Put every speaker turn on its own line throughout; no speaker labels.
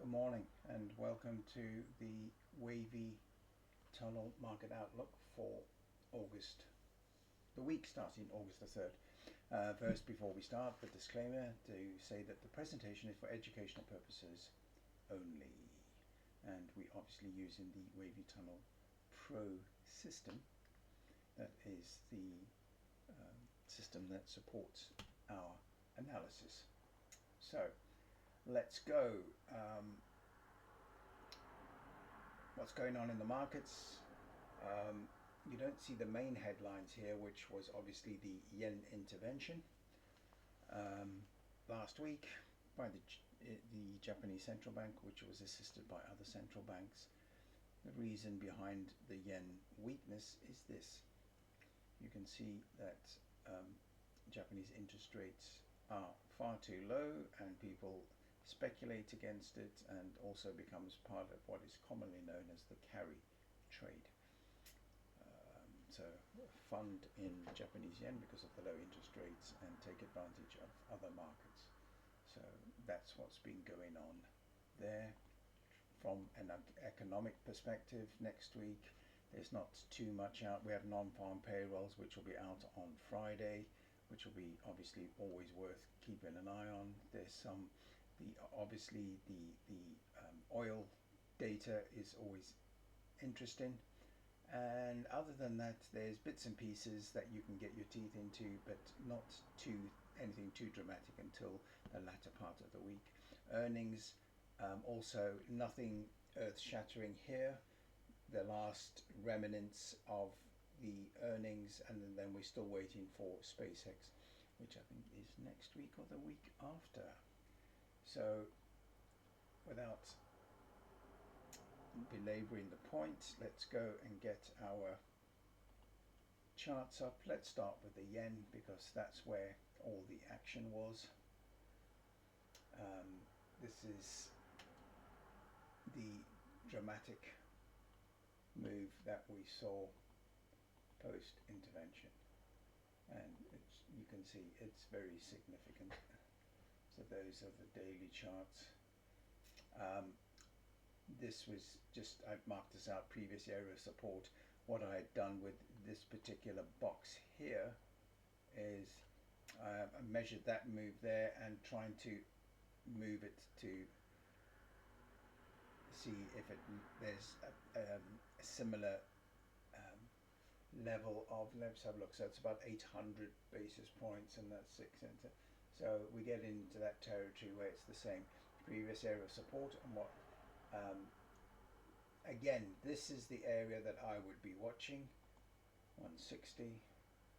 Good morning and welcome to the Wavy Tunnel Market Outlook for August, the week starting August the 3rd. First, before we start, the disclaimer to say that the presentation is for educational purposes only, and we obviously using the Wavy Tunnel Pro system. That is the system that supports our analysis. So let's go. What's going on in the markets? You don't see the main headlines here, which was obviously the yen intervention last week by the Japanese central bank, which was assisted by other central banks. The reason behind the yen weakness is this. You can see that Japanese interest rates are far too low and people speculate against it, and also becomes part of what is commonly known as the carry trade. So fund in Japanese yen because of the low interest rates and take advantage of other markets. So that's what's been going on there. From an economic perspective, next week there's not too much out. We have non-farm payrolls, which will be out on Friday, which will be obviously always worth keeping an eye on. There's some obviously the oil data is always interesting, and other than that, there's bits and pieces that you can get your teeth into, but not anything too dramatic until the latter part of the week. Earnings, also nothing earth-shattering here. The last remnants of the earnings, and then we're still waiting for SpaceX, which I think is next week or the week after. So without belaboring the point, let's go and get our charts up. Let's start with the yen because that's where all the action was. This is the dramatic move that we saw post intervention, and you can see it's very significant. So those are the daily charts. This was just, I've marked this out, previous area of support. What I had done with this particular box here is I measured that move there and trying to move it to see if there's a similar level of, let's have a look. So it's about 800 basis points, and that's 6 into. So we get into that territory where it's the same previous area of support. And what again, this is the area that I would be watching, 160,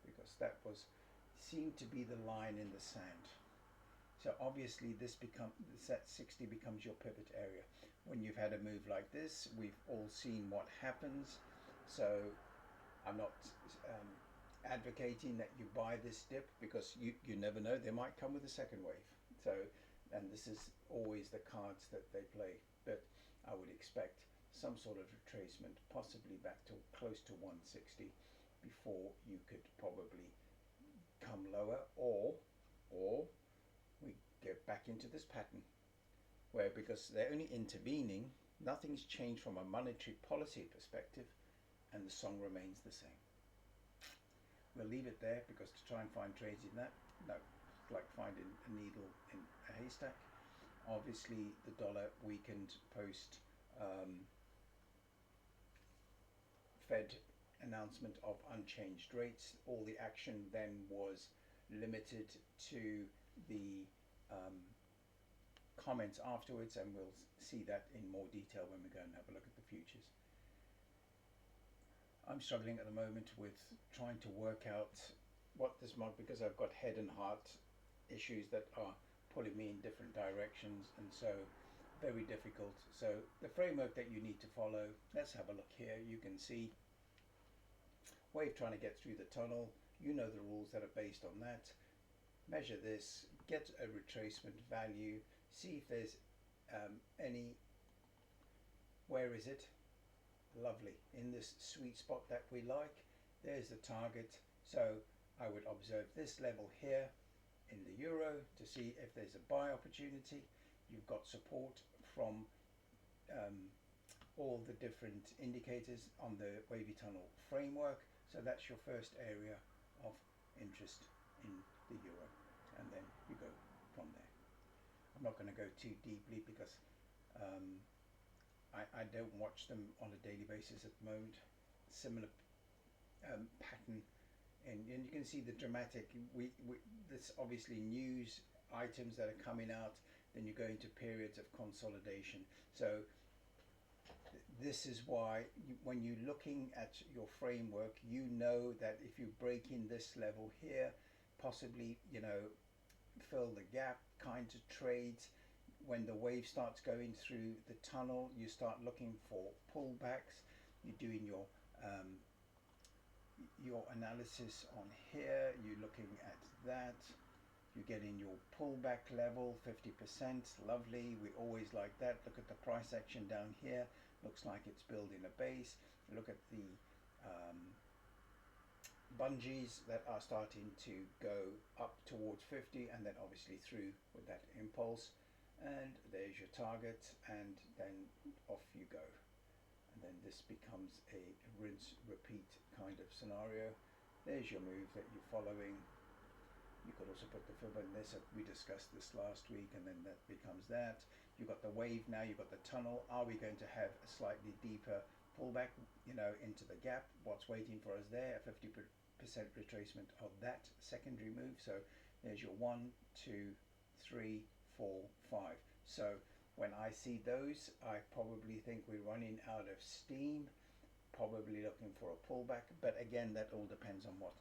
because that seemed to be the line in the sand. So obviously that 60 becomes your pivot area. When you've had a move like this, we've all seen what happens. So I'm not advocating that you buy this dip, because you never know, they might come with a second wave. So, and this is always the cards that they play, but I would expect some sort of retracement, possibly back to close to 160 before you could probably come lower, or we get back into this pattern where, because they're only intervening, nothing's changed from a monetary policy perspective, and the song remains the same. We'll leave it there, because to try and find trades in that, no, it's like finding a needle in a haystack. Obviously the dollar weakened post Fed announcement of unchanged rates. All the action then was limited to the comments afterwards, and we'll see that in more detail when we go and have a look at the futures. I'm struggling at the moment with trying to work out what this market, because I've got head and heart issues that are pulling me in different directions, and so very difficult. So the framework that you need to follow, let's have a look here. You can see wave trying to get through the tunnel. You know the rules that are based on that. Measure this, get a retracement value, see if there's any, where is it? Lovely, in this sweet spot that we like. There's the target. So I would observe this level here in the euro to see if there's a buy opportunity. You've got support from all the different indicators on the wavy tunnel framework. So that's your first area of interest in the euro, and then you go from there. I'm not going to go too deeply because I don't watch them on a daily basis at the moment. Similar pattern, and you can see the dramatic. This obviously news items that are coming out. Then you go into periods of consolidation. So this is why when you're looking at your framework, you know that if you break in this level here, possibly, you know, fill the gap kinds of trades. When the wave starts going through the tunnel, you start looking for pullbacks. You're doing your analysis on here. You're looking at that. You get in your pullback level, 50%, lovely. We always like that. Look at the price action down here. Looks like it's building a base. Look at the bungees that are starting to go up towards 50, and then obviously through with that impulse. And there's your target, and then off you go. And then this becomes a rinse repeat kind of scenario. There's your move that you're following. You could also put the fib in this. We discussed this last week, and then that becomes that. You've got the wave now, you've got the tunnel. Are we going to have a slightly deeper pullback, you know, into the gap? What's waiting for us there? A 50% retracement of that secondary move. So there's your 1, 2, 3, 4, 5. So when I see those, I probably think we're running out of steam, probably looking for a pullback. But again, that all depends on what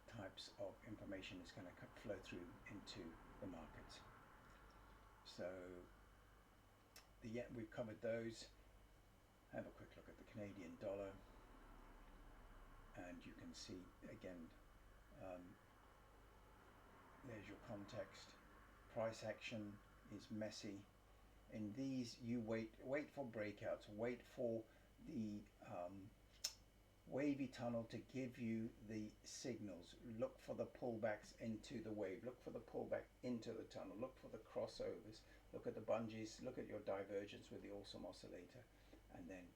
types of information is going to flow through into the market. So we've covered those. Have a quick look at the Canadian dollar, and you can see again, there's your context. Price action is messy. In these, you wait for breakouts, wait for the wavy tunnel to give you the signals. Look for the pullbacks into the wave. Look for the pullback into the tunnel. Look for the crossovers. Look at the bungees. Look at your divergence with the awesome oscillator, and then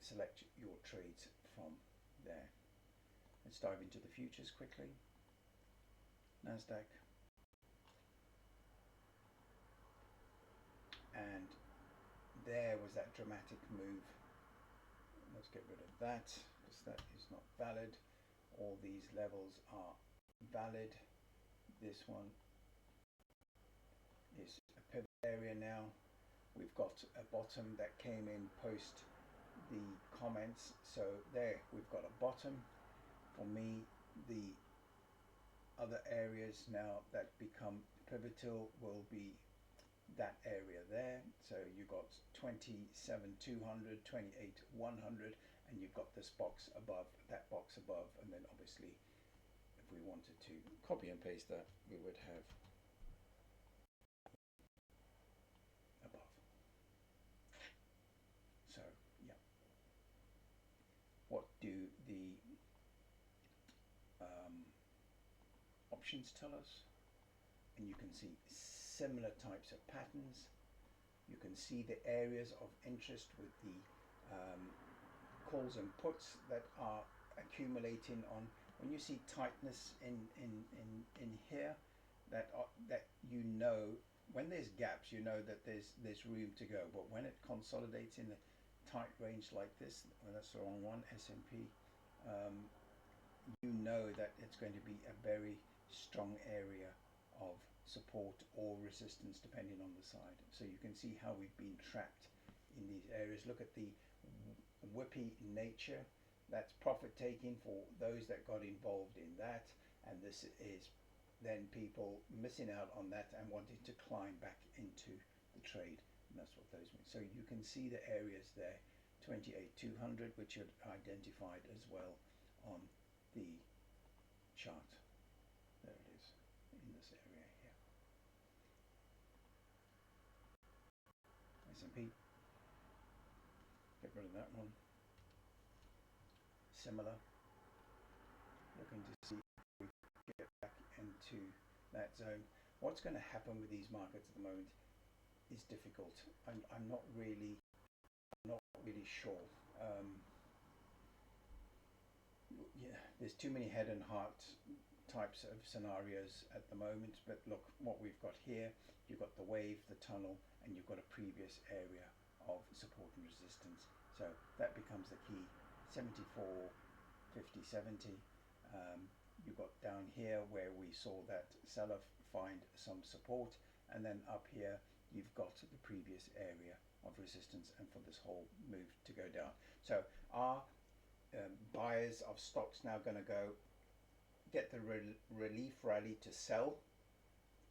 select your trades from there. Let's dive into the futures quickly. Nasdaq, and there was that dramatic move. Let's get rid of that because that is not valid. All these levels are valid. This one is a pivot area now. We've got a bottom that came in post the comments. So there we've got a bottom. For me, the other areas now that become pivotal will be that area there. So you got 27,200, 28,100, and you've got this box above, that box above, and then obviously if we wanted to copy and paste that, we would have above. So yeah, what do the options tell us? And you can see similar types of patterns. You can see the areas of interest with the calls and puts that are accumulating on. When you see tightness in here, that you know, when there's gaps, you know that there's room to go. But when it consolidates in a tight range like this, well, that's the wrong one, S&P, you know that it's going to be a very strong area of support or resistance depending on the side. So you can see how we've been trapped in these areas. Look at the whippy nature. That's profit taking for those that got involved in that, and this is then people missing out on that and wanting to climb back into the trade, and that's what those mean. So you can see the areas there, 28,200, which are identified as well on the chart. There it is in this area here. S&P, get rid of that one. Similar, looking to see if we get back into that zone. What's going to happen with these markets at the moment? is difficult. I'm not really sure. Um, yeah, there's too many head and heart types of scenarios at the moment. But look, what we've got here, you've got the wave, the tunnel, and you've got a previous area of support and resistance. So that becomes the key. 74, 50, 70. You've got down here where we saw that seller find some support, and then up here you've got the previous area of resistance, and for this whole move to go down. So are buyers of stocks now going to go get the relief rally to sell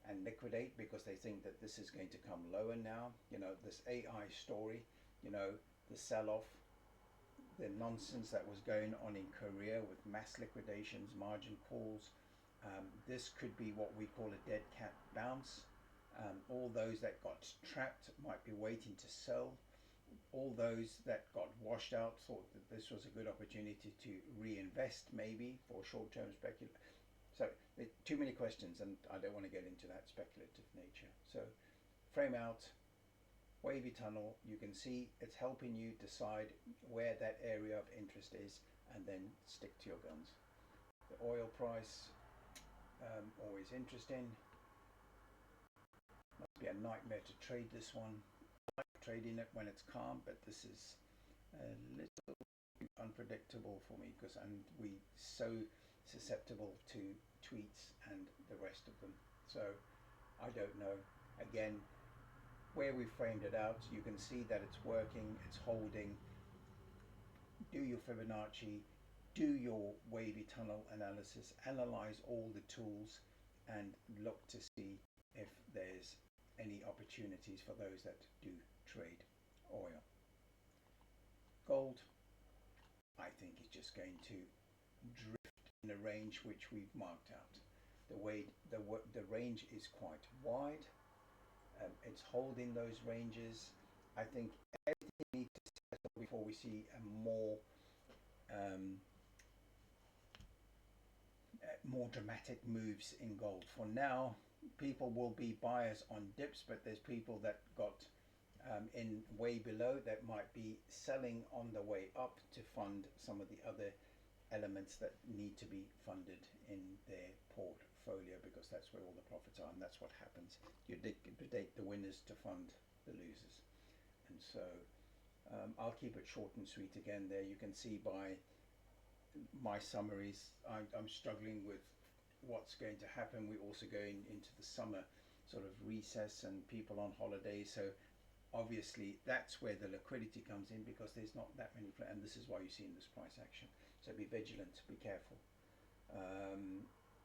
and liquidate because they think that this is going to come lower now? You know, this AI story, you know, the sell-off, the nonsense that was going on in Korea with mass liquidations, margin calls. This could be what we call a dead cat bounce. All those that got trapped might be waiting to sell. All those that got washed out thought that this was a good opportunity to reinvest, maybe for short-term speculation. So there are too many questions, and I don't want to get into that speculative nature. So frame out, wavy tunnel. You can see it's helping you decide where that area of interest is, and then stick to your guns. The oil price, always interesting. Must be a nightmare to trade this one. I like trading it when it's calm, but this is a little unpredictable for me because we so susceptible to tweets and the rest of them. So I don't know. Again, where we framed it out, you can see that it's working, it's holding. Do your Fibonacci, do your wavy tunnel analysis, analyze all the tools, and look to see if there's any opportunities for those that do trade oil. Gold, I think, is just going to drift in a range which we've marked out. The range is quite wide. It's holding those ranges. I think everything needs to settle before we see more dramatic moves in gold. For now, people will be buyers on dips, but there's people that got in way below that might be selling on the way up to fund some of the other elements that need to be funded in their portfolio, because that's where all the profits are, and that's what happens. You liquidate the winners to fund the losers. And so I'll keep it short and sweet again. There you can see by my summaries, I'm struggling with what's going to happen. We're also going into the summer sort of recess and people on holiday, so obviously that's where the liquidity comes in, because there's not that many, and this is why you're seeing this price action. So be vigilant, be careful.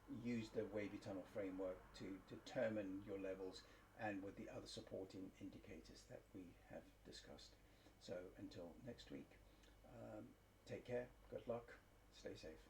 Use the wavy tunnel framework to determine your levels, and with the other supporting indicators that we have discussed. So until next week, take care, good luck, stay safe.